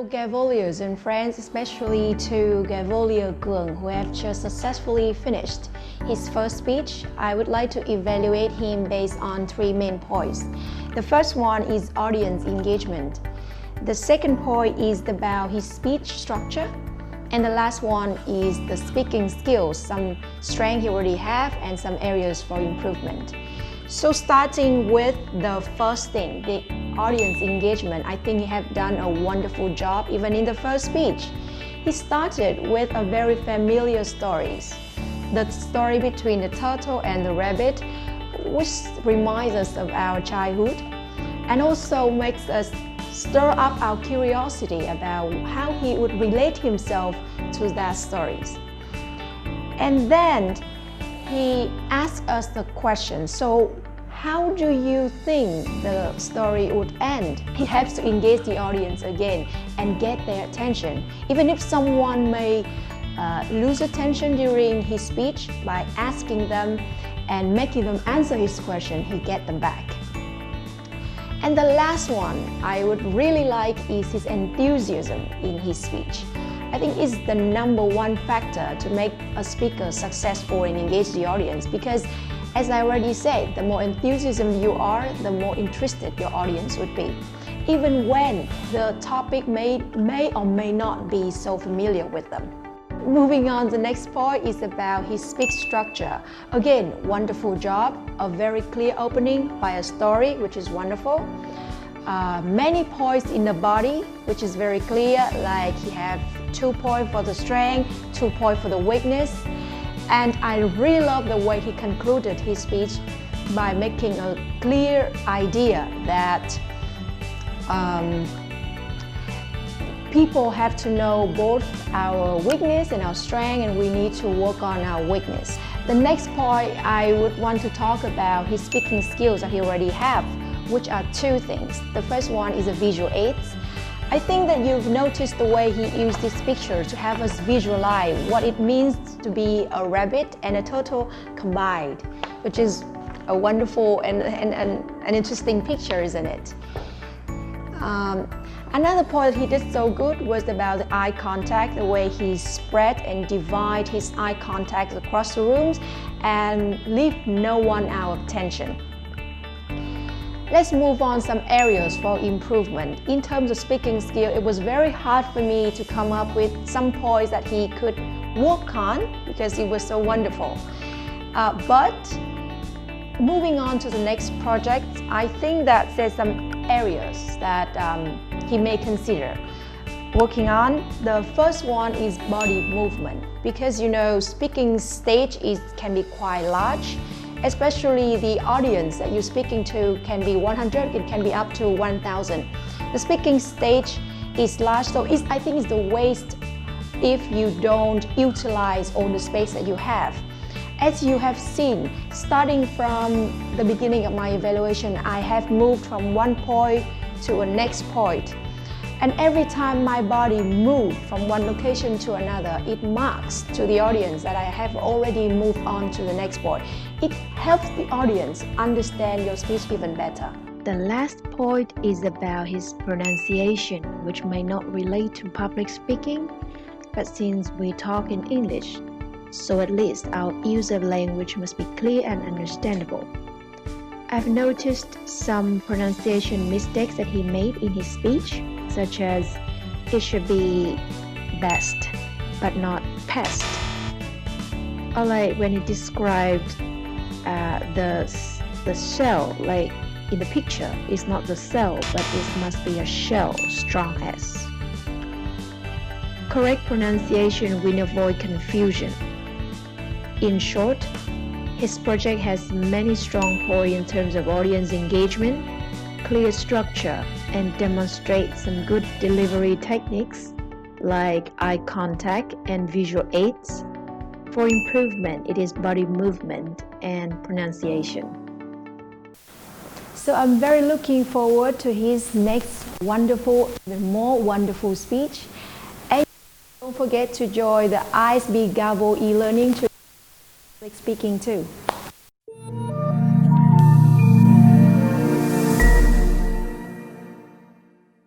Fellow Gaveliers and friends, especially to Gavelier Gương, who have just successfully finished his first speech, I would like to evaluate him based on three main points. The first one is audience engagement. The second point is about his speech structure. And the last one is the speaking skills, some strength he already have and some areas for improvement. So starting with the first thing, the audience engagement, I think he have done a wonderful job even in the first speech. He started with a very familiar stories. The story between the turtle and the rabbit, which reminds us of our childhood and also makes us stir up our curiosity about how he would relate himself to that stories. And then he asked us the question, so how do you think the story would end? He has to engage the audience again and get their attention. Even if someone may lose attention during his speech, by asking them and making them answer his question, he get them back. And the last one I would really like is his enthusiasm in his speech. I think it's the number one factor to make a speaker successful and engage the audience, because as I already said, the more enthusiasm you are, the more interested your audience would be. Even when the topic may or may not be so familiar with them. Moving on, the next point is about his speech structure. Again, wonderful job, a very clear opening by a story, which is wonderful. Many points in the body, which is very clear, like he have 2 points for the strength, 2 points for the weakness. And I really love the way he concluded his speech by making a clear idea that people have to know both our weakness and our strength, and we need to work on our weakness. The next point I would want to talk about his speaking skills that he already have, which are 2 things. The first one is the visual aids. I think that you've noticed the way he used this picture to have us visualize what it means to be a rabbit and a turtle combined, which is a wonderful and an interesting picture, isn't it? Another point he did so good was about the eye contact, the way he spread and divide his eye contact across the rooms and leave no one out of attention. Let's move on some areas for improvement. In terms of speaking skill, it was very hard for me to come up with some points that he could work on because it was so wonderful. But moving on to the next project, I think that there's some areas that he may consider working on. The first one is body movement, because you know speaking stage can be quite large, especially the audience that you're speaking to can be 100, it can be up to 1,000. The speaking stage is large, so I think it's the waste if you don't utilize all the space that you have. As you have seen, starting from the beginning of my evaluation, I have moved from one point to a next point. And every time my body moves from one location to another, it marks to the audience that I have already moved on to the next point. It helps the audience understand your speech even better. The last point is about his pronunciation, which may not relate to public speaking, but since we talk in English, so at least our use of language must be clear and understandable. I've noticed some pronunciation mistakes that he made in his speech, such as it should be best, but not pest. Or like when he described the shell, like in the picture, it's not the cell, but it must be a shell, strong S. Correct pronunciation will avoid confusion. In short, his project has many strong points in terms of audience engagement, clear structure, and demonstrate some good delivery techniques like eye contact and visual aids. For improvement, it is body movement and pronunciation. So I'm very looking forward to his next wonderful, even more wonderful speech. And don't forget to join the ISB Gavel e-learning to speaking too.